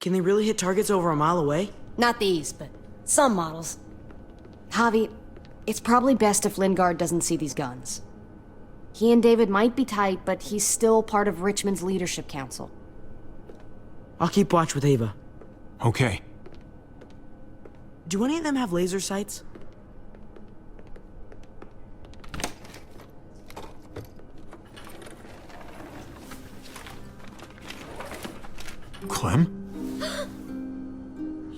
Can they really hit targets over a mile away? Not these, but some models. Javi, it's probably best if Lingard doesn't see these guns. He and David might be tight, but he's still part of Richmond's leadership council. I'll keep watch with Ava. Okay. Do any of them have laser sights? Clem?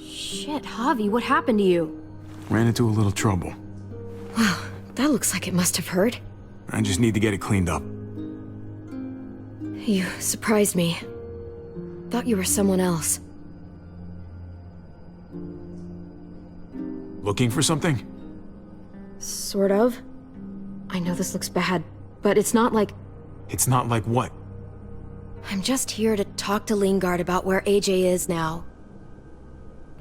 Shit, Javi, what happened to you? Ran into a little trouble. Wow, that looks like it must have hurt. I just need to get it cleaned up. You surprised me. Thought you were someone else. Looking for something? Sort of. I know this looks bad, but it's not like... It's not like what? I'm just here to talk to Lingard about where AJ is now.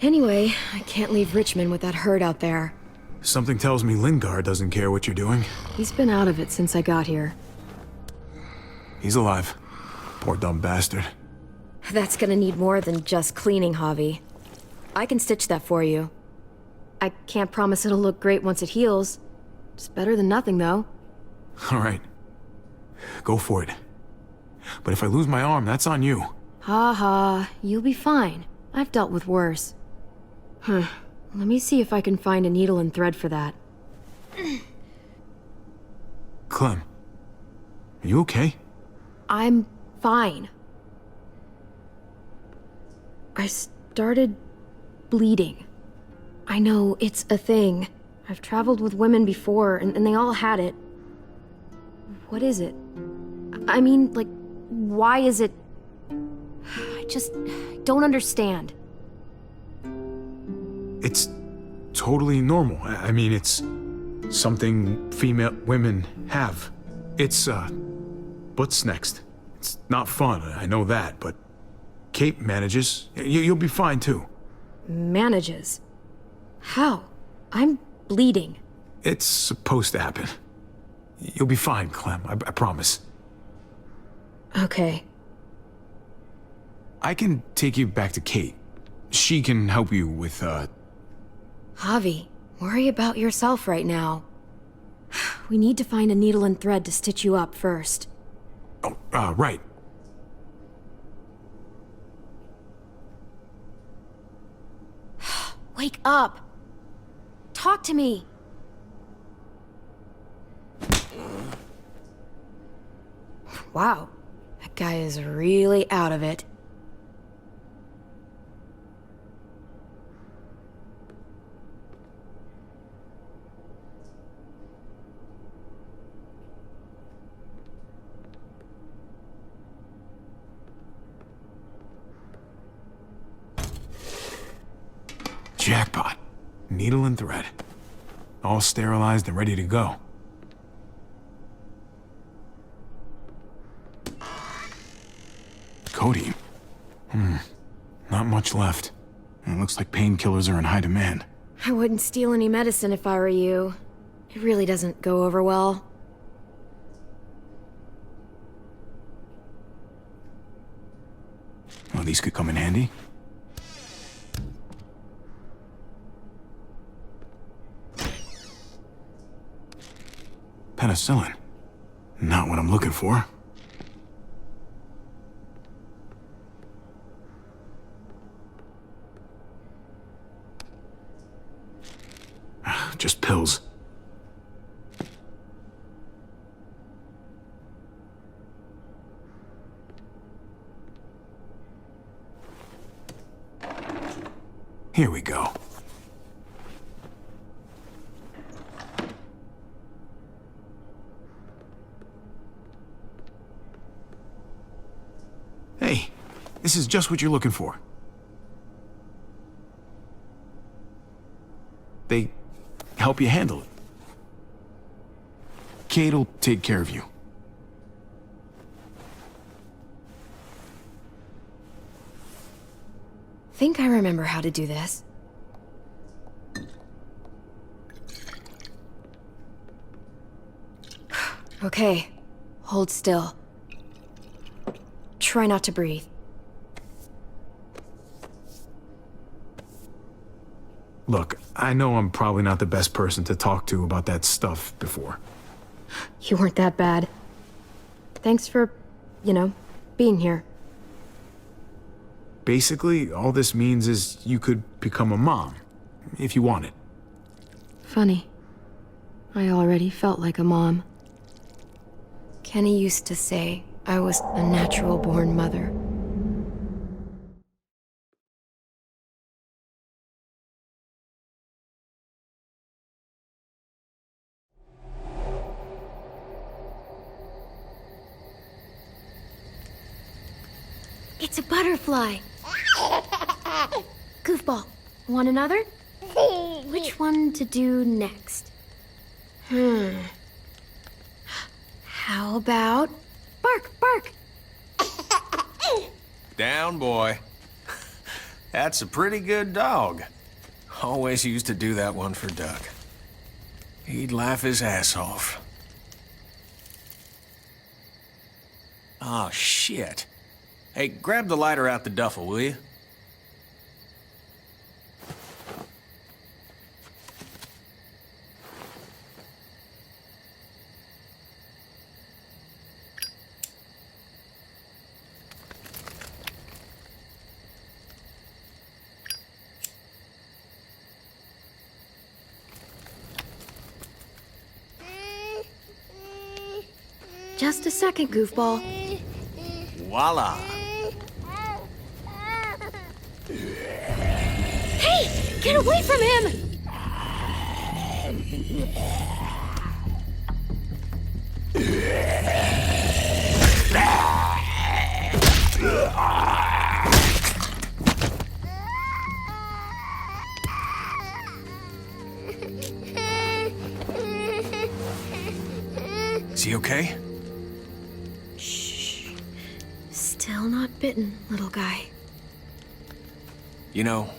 Anyway, I can't leave Richmond with that herd out there. Something tells me Lingard doesn't care what you're doing. He's been out of it since I got here. He's alive. Poor dumb bastard. That's gonna need more than just cleaning, Javi. I can stitch that for you. I can't promise it'll look great once it heals. It's better than nothing, though. All right. Go for it. But if I lose my arm, that's on you. Ha ha, you'll be fine. I've dealt with worse. Let me see if I can find a needle and thread for that. Clem, are you okay? I'm fine. I started bleeding. I know, it's a thing. I've traveled with women before, and they all had it. What is it? I mean, like, why is it... I just don't understand. It's totally normal. I mean, it's something female women have. It's, what's next? It's not fun, I know that, but Kate manages. You'll be fine, too. Manages? How? I'm bleeding. It's supposed to happen. You'll be fine, Clem, I promise. Okay. I can take you back to Kate. She can help you with, Javi, worry about yourself right now. We need to find a needle and thread to stitch you up first. Oh, right. Wake up! Talk to me! Wow, that guy is really out of it. Jackpot. Needle and thread. All sterilized and ready to go. Codeine. Not much left. It looks like painkillers are in high demand. I wouldn't steal any medicine if I were you. It really doesn't go over well. Well, these could come in handy. Penicillin. Not what I'm looking for. Just pills. Here we go. Hey, this is just what you're looking for. They help you handle it. Kate'll take care of you. Think I remember how to do this. Okay, hold still. Try not to breathe. Look, I know I'm probably not the best person to talk to about that stuff before. You weren't that bad. Thanks for, being here. Basically, all this means is you could become a mom, if you wanted. Funny. I already felt like a mom. Kenny used to say I was a natural-born mother. It's a butterfly. Goofball, want another? Which one to do next? How about bark, bark? Down, boy. That's a pretty good dog. Always used to do that one for Duck. He'd laugh his ass off. Oh, shit. Hey, grab the lighter out the duffel, will you? Just a second, Goofball. Voila. Hey! Get away from him! Is he okay? Shh. Still not bitten, little guy. You know,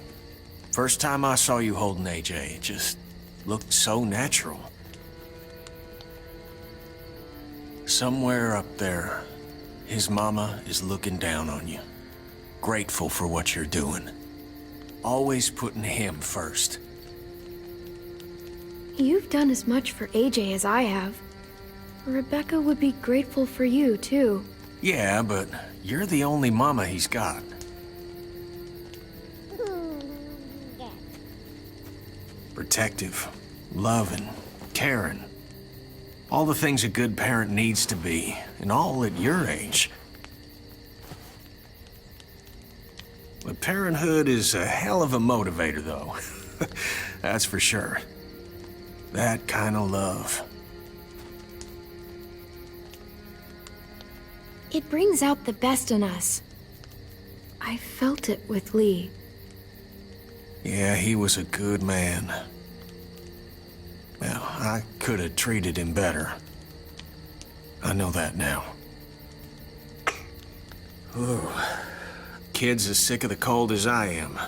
first time I saw you holding AJ, it just looked so natural. Somewhere up there, his mama is looking down on you. Grateful for what you're doing. Always putting him first. You've done as much for AJ as I have. Rebecca would be grateful for you, too. Yeah, but you're the only mama he's got. Protective, loving, caring. All the things a good parent needs to be, and all at your age. But parenthood is a hell of a motivator, though. That's for sure. That kind of love. It brings out the best in us. I felt it with Lee. Yeah, he was a good man. Well, I could have treated him better. I know that now. Ooh. Kid's as sick of the cold as I am.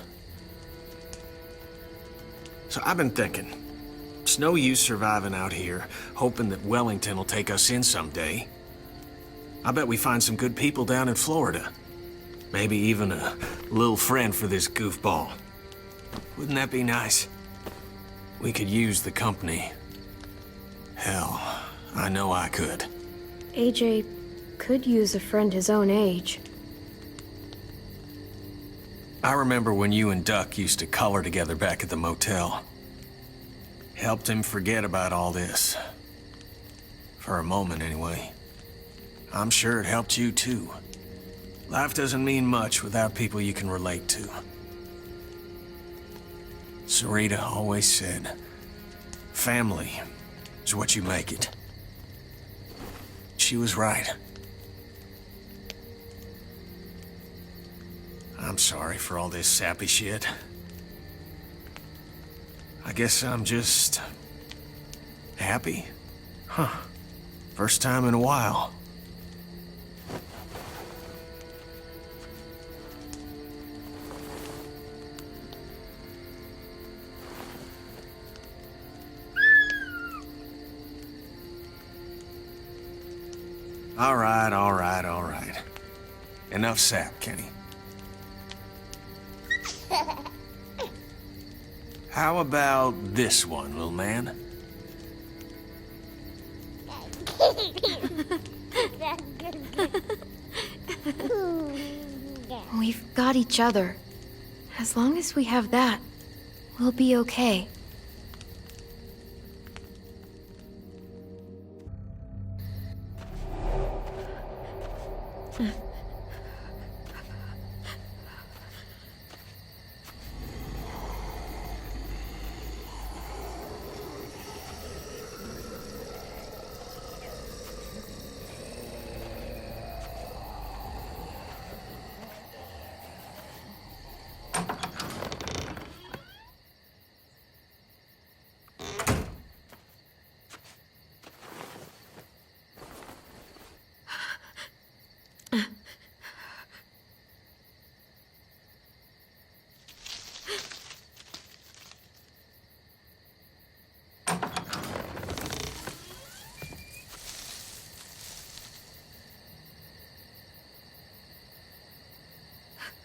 So I've been thinking, it's no use surviving out here, hoping that Wellington will take us in someday. I bet we find some good people down in Florida. Maybe even a little friend for this goofball. Wouldn't that be nice? We could use the company. Hell, I know I could. AJ could use a friend his own age. I remember when you and Duck used to color together back at the motel. Helped him forget about all this. For a moment, anyway. I'm sure it helped you, too. Life doesn't mean much without people you can relate to. Sarita always said, family is what you make it. She was right. I'm sorry for all this sappy shit. I guess I'm just... happy? Huh. First time in a while. All right. Enough sap, Kenny. How about this one, little man? We've got each other. As long as we have that, we'll be okay.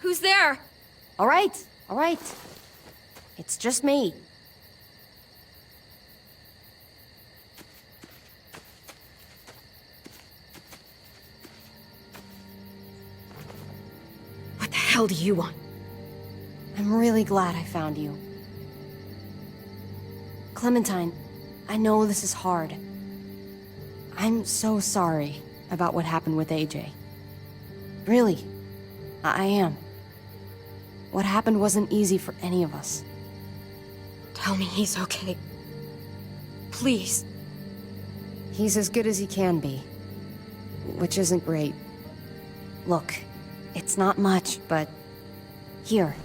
Who's there? All right, all right. It's just me. What the hell do you want? I'm really glad I found you. Clementine, I know this is hard. I'm so sorry about what happened with AJ. Really, I am. What happened wasn't easy for any of us. Tell me he's okay. Please. He's as good as he can be, which isn't great. Look, it's not much, but here.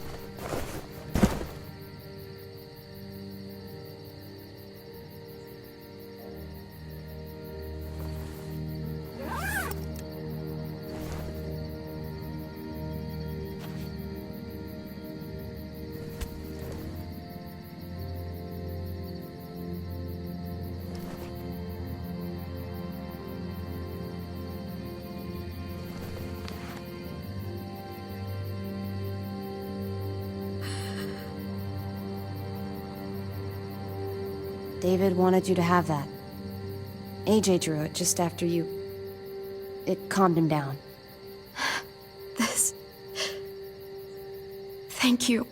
David wanted you to have that. AJ drew it just after you... It calmed him down. This... Thank you.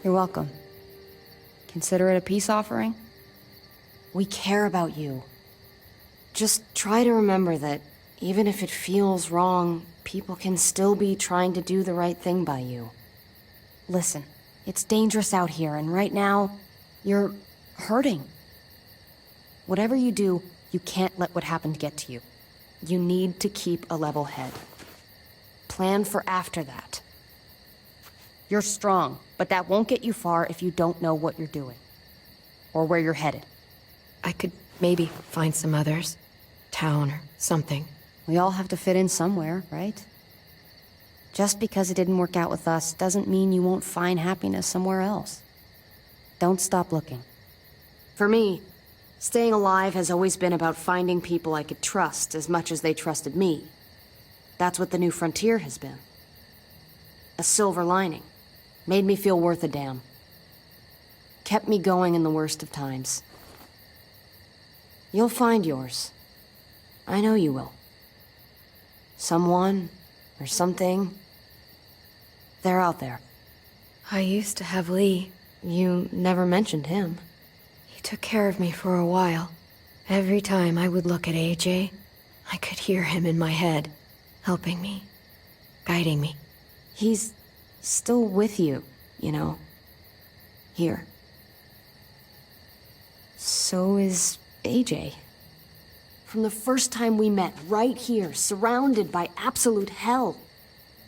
You're welcome. Consider it a peace offering? We care about you. Just try to remember that even if it feels wrong, people can still be trying to do the right thing by you. Listen, it's dangerous out here, and right now, you're hurting. Whatever you do, you can't let what happened get to you. You need to keep a level head. Plan for after that. You're strong, but that won't get you far if you don't know what you're doing. Or where you're headed. I could maybe find some others. Town or something. We all have to fit in somewhere, right? Just because it didn't work out with us doesn't mean you won't find happiness somewhere else. Don't stop looking. For me, staying alive has always been about finding people I could trust as much as they trusted me. That's what the new frontier has been. A silver lining. Made me feel worth a damn. Kept me going in the worst of times. You'll find yours. I know you will. Someone, or something, they're out there. I used to have Lee. You never mentioned him. He took care of me for a while. Every time I would look at AJ, I could hear him in my head, helping me, guiding me. He's still with you, you know. Here. So is AJ. From the first time we met, right here, surrounded by absolute hell,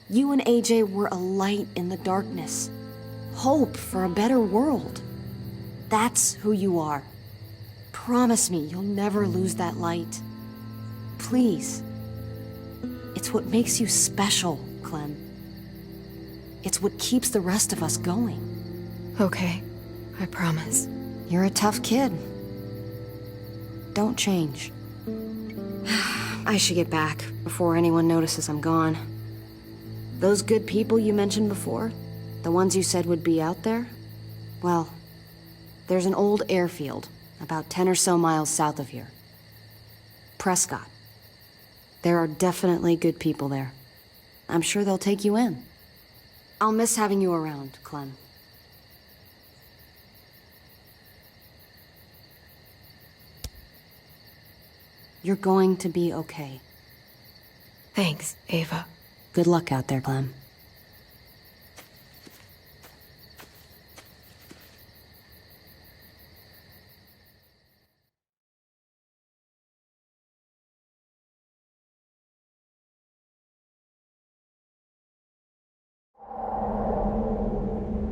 you and AJ were a light in the darkness. Hope for a better world. That's who you are. Promise me you'll never lose that light. Please. It's what makes you special, Clem. It's what keeps the rest of us going. Okay, I promise. You're a tough kid. Don't change. I should get back before anyone notices I'm gone. Those good people you mentioned before, The ones you said would be out there? Well, there's an old airfield, about 10 or so miles south of here. Prescott. There are definitely good people there. I'm sure they'll take you in. I'll miss having you around, Clem. You're going to be okay. Thanks, Ava. Good luck out there, Clem.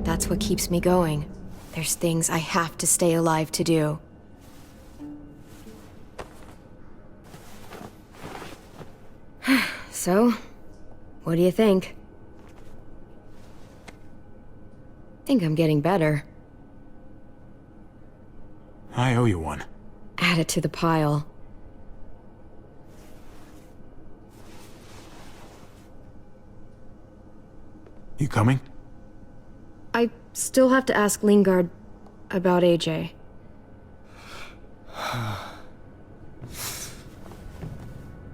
That's what keeps me going. There's things I have to stay alive to do. So, what do you think? Think I'm getting better. I owe you one. Add it to the pile. You coming? I still have to ask Lingard about AJ.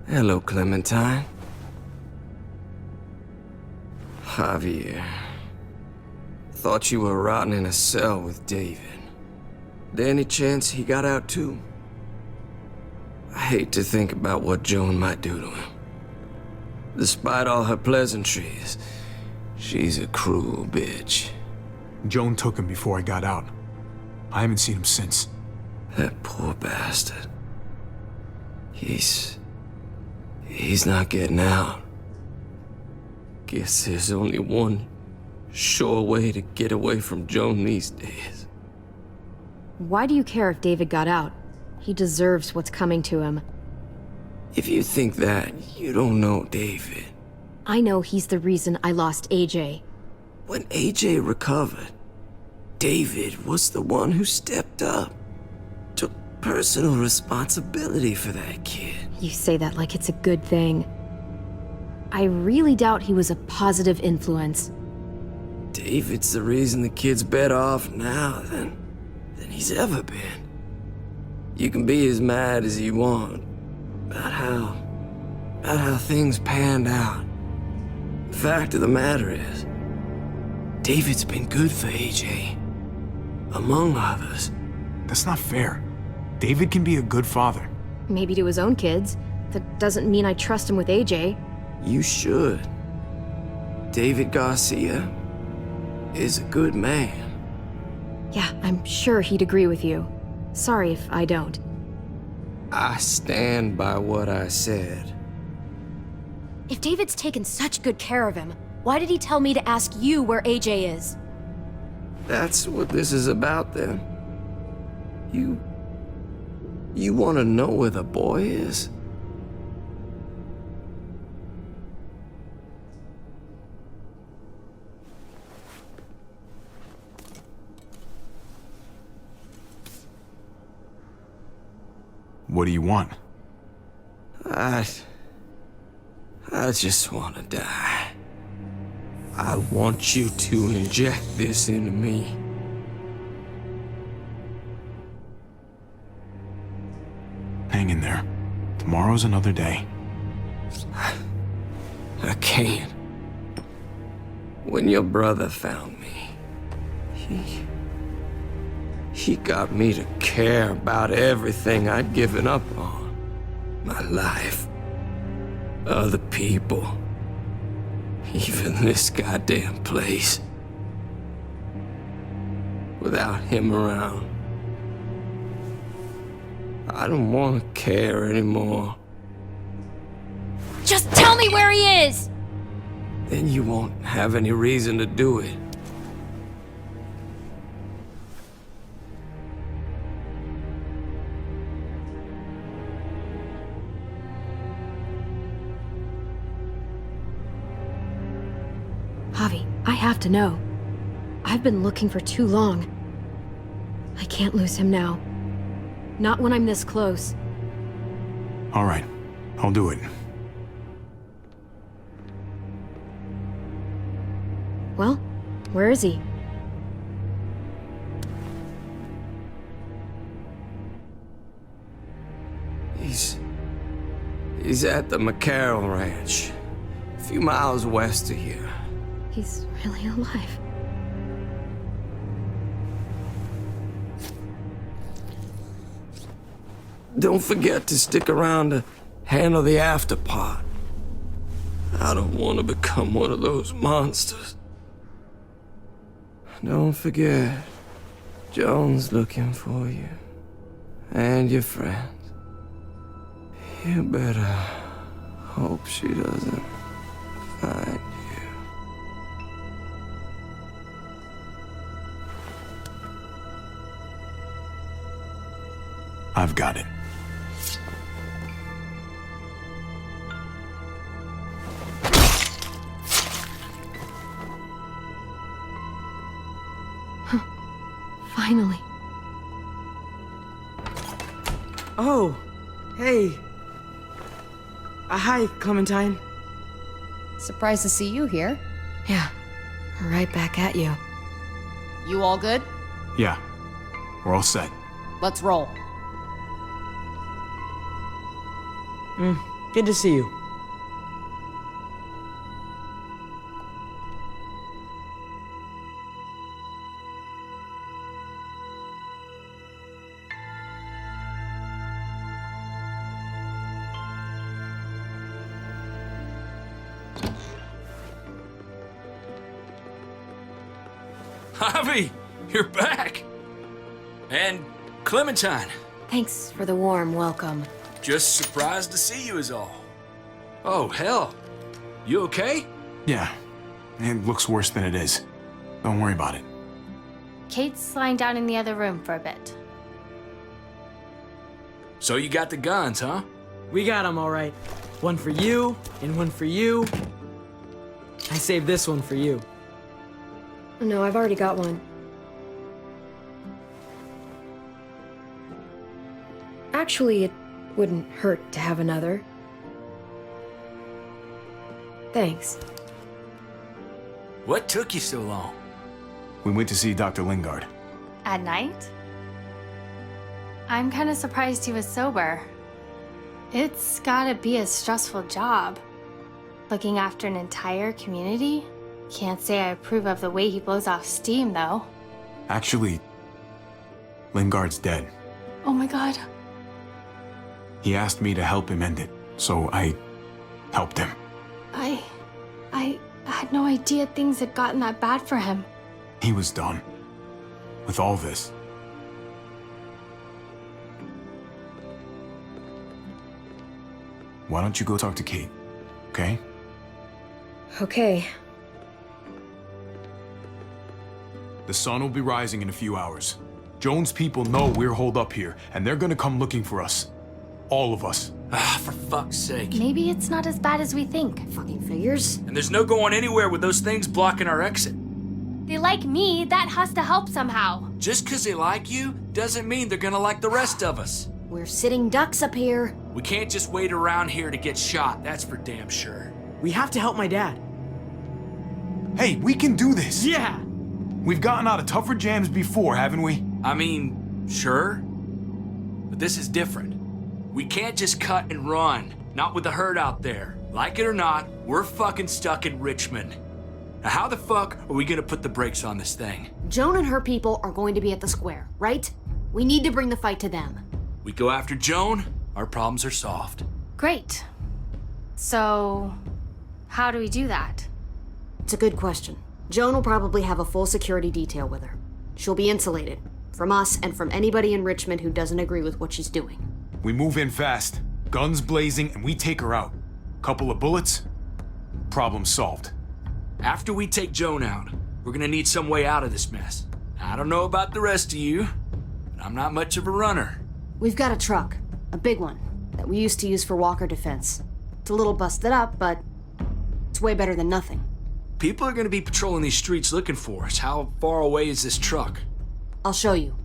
Hello, Clementine. Javier. Thought you were rotting in a cell with David. There any chance he got out too? I hate to think about what Joan might do to him. Despite all her pleasantries, she's a cruel bitch. Joan took him before I got out. I haven't seen him since. That poor bastard. He's not getting out. Guess there's only one sure way to get away from Joan these days. Why do you care if David got out? He deserves what's coming to him. If you think that, you don't know David. I know he's the reason I lost AJ. When AJ recovered, David was the one who stepped up. Took personal responsibility for that kid. You say that like it's a good thing. I really doubt he was a positive influence. David's the reason the kid's better off now than he's ever been. You can be as mad as you want about how things panned out. The fact of the matter is, David's been good for AJ, among others. That's not fair. David can be a good father. Maybe to his own kids. That doesn't mean I trust him with AJ. You should. David Garcia is a good man. Yeah, I'm sure he'd agree with you. Sorry if I don't. I stand by what I said. If David's taken such good care of him, why did he tell me to ask you where AJ is? That's what this is about, then. You want to know where the boy is? What do you want? I just want to die. I want you to inject this into me. Hang in there. Tomorrow's another day. I can't. When your brother found me, he got me to care about everything I'd given up on. My life. Other people. Even this goddamn place. Without him around, I don't want to care anymore. Just tell me where he is! Then you won't have any reason to do it. Javi, I have to know. I've been looking for too long. I can't lose him now. Not when I'm this close. All right, I'll do it. Well, Where is he? He's at the McCarroll Ranch, a few miles west of here. He's really alive. Don't forget to stick around to handle the after part. I don't want to become one of those monsters. Don't forget, Joan's looking for you. And your friends. You better hope she doesn't find you. I've got it. Finally. Oh, hey. Hi, Clementine. Surprised to see you here. Yeah, right back at you. You all good? Yeah, we're all set. Let's roll. Good to see you. Javi, you're back. And Clementine. Thanks for the warm welcome. Just surprised to see you is all. Oh, hell. You okay? Yeah, it looks worse than it is. Don't worry about it. Kate's lying down in the other room for a bit. So you got the guns, huh? We got them all right. One for you, and one for you. I saved this one for you. No, I've already got one. Actually, it wouldn't hurt to have another. Thanks. What took you so long? We went to see Dr. Lingard. At night? I'm kind of surprised he was sober. It's gotta be a stressful job. Looking after an entire community? Can't say I approve of the way he blows off steam, though. Actually, Lingard's dead. Oh my god. He asked me to help him end it, so I helped him. I had no idea things had gotten that bad for him. He was done with all this. Why don't you go talk to Kate, okay? Okay. The sun will be rising in a few hours. Joan's people know we're holed up here, and they're gonna come looking for us. All of us. Ah, for fuck's sake. Maybe it's not as bad as we think. Fucking figures. And there's no going anywhere with those things blocking our exit. They like me, that has to help somehow. Just 'cause they like you doesn't mean they're gonna like the rest of us. We're sitting ducks up here. We can't just wait around here to get shot, that's for damn sure. We have to help my dad. Hey, we can do this! Yeah! We've gotten out of tougher jams before, haven't we? I mean, sure. But this is different. We can't just cut and run. Not with the herd out there. Like it or not, we're fucking stuck in Richmond. Now how the fuck are we gonna put the brakes on this thing? Joan and her people are going to be at the square, right? We need to bring the fight to them. We go after Joan, our problems are solved. Great. So, how do we do that? It's a good question. Joan will probably have a full security detail with her. She'll be insulated. From us and from anybody in Richmond who doesn't agree with what she's doing. We move in fast, guns blazing, and we take her out. Couple of bullets, problem solved. After we take Joan out, we're gonna need some way out of this mess. I don't know about the rest of you, but I'm not much of a runner. We've got a truck. A big one. That we used to use for walker defense. It's a little busted up, but it's way better than nothing. People are gonna be patrolling these streets looking for us. How far away is this truck? I'll show you.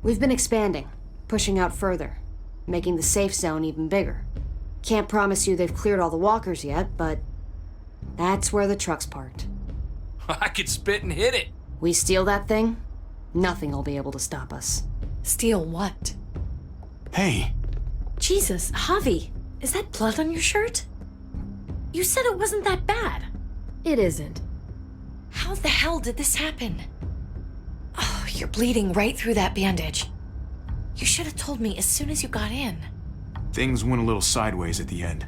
We've been expanding, pushing out further, making the safe zone even bigger. Can't promise you they've cleared all the walkers yet, but that's where the truck's parked. I could spit and hit it. We steal that thing, nothing will be able to stop us. Steal what? Hey, Jesus, Javi, is that blood on your shirt? You said it wasn't that bad. It isn't. How the hell did this happen? Oh, you're bleeding right through that bandage. You should have told me as soon as you got in. things went a little sideways at the end.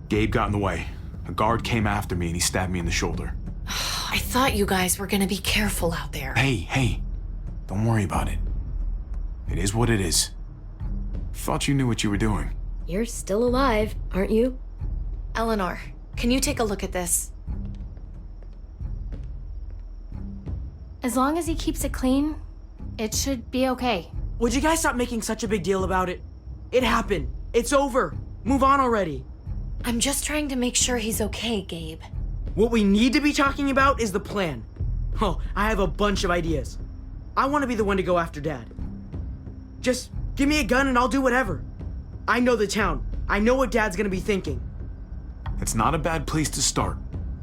Gabe got in the way. A guard came after me and he stabbed me in the shoulder. I thought you guys were gonna be careful out there. Hey, don't worry about it. It is what it is. Thought you knew what you were doing. You're still alive, aren't you? Eleanor, can you take a look at this? As long as he keeps it clean, it should be okay. Would you guys stop making such a big deal about it? It happened. It's over. Move on already. I'm just trying to make sure he's okay, Gabe. What we need to be talking about is the plan. Oh, I have a bunch of ideas. I want to be the one to go after Dad. Just give me a gun and I'll do whatever. I know the town. I know what Dad's gonna be thinking. It's not a bad place to start,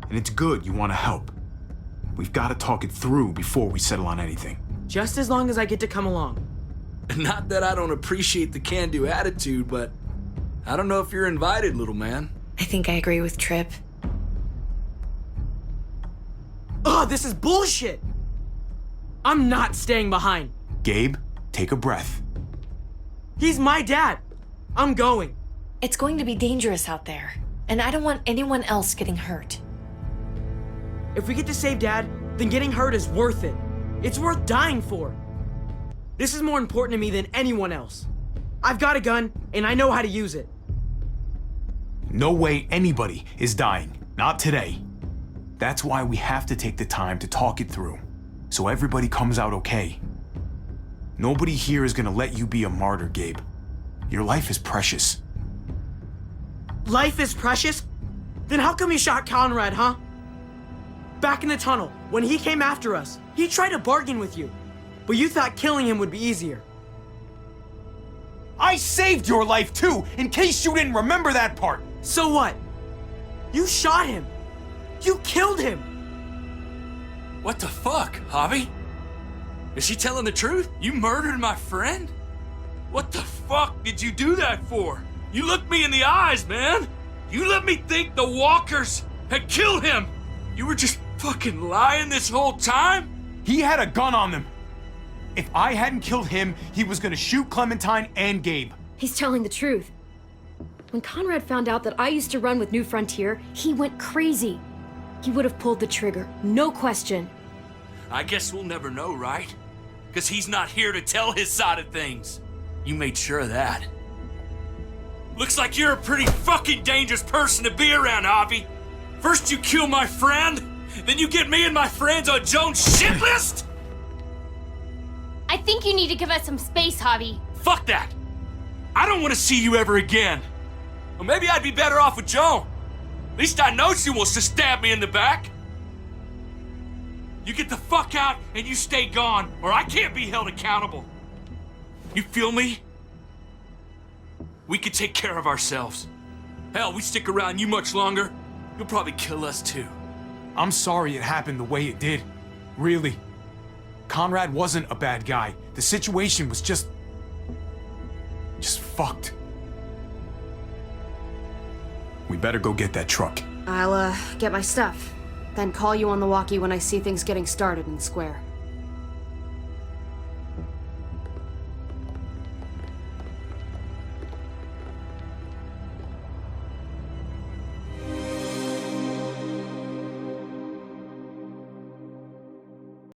and it's good you want to help. We've got to talk it through before we settle on anything. Just as long as I get to come along. Not that I don't appreciate the can-do attitude, but I don't know if you're invited, little man. I think I agree with Tripp. Ugh, this is bullshit! I'm not staying behind. Gabe, take a breath. He's my dad. I'm going. It's going to be dangerous out there, and I don't want anyone else getting hurt. If we get to save Dad, then getting hurt is worth it. It's worth dying for. This is more important to me than anyone else. I've got a gun, and I know how to use it. No way anybody is dying. Not today. That's why we have to take the time to talk it through, so everybody comes out okay. Nobody here is gonna let you be a martyr, Gabe. Your life is precious. Life is precious? Then how come you shot Conrad, huh? Back in the tunnel, when he came after us, he tried to bargain with you, but you thought killing him would be easier. I saved your life too, in case you didn't remember that part. So what? You shot him. You killed him. What the fuck, Javi? Is she telling the truth? You murdered my friend? What the fuck did you do that for? You looked me in the eyes, man. You let me think the walkers had killed him. You were just fucking lying this whole time? He had a gun on them. If I hadn't killed him, he was gonna shoot Clementine and Gabe. He's telling the truth. When Conrad found out that I used to run with New Frontier, he went crazy. He would have pulled the trigger, no question. I guess we'll never know, right? Because he's not here to tell his side of things. You made sure of that. Looks like you're a pretty fucking dangerous person to be around, Javi. First you kill my friend, then you get me and my friends on Jones' shit list? I think you need to give us some space, Javi. Fuck that! I don't want to see you ever again. Or maybe I'd be better off with Joan. At least I know she wants to stab me in the back. You get the fuck out and you stay gone, or I can't be held accountable. You feel me? We could take care of ourselves. Hell, we stick around you much longer, you'll probably kill us too. I'm sorry it happened the way it did. Really. Conrad wasn't a bad guy. The situation was just fucked. We better go get that truck. I'll, get my stuff. Then call you on the walkie when I see things getting started in the square.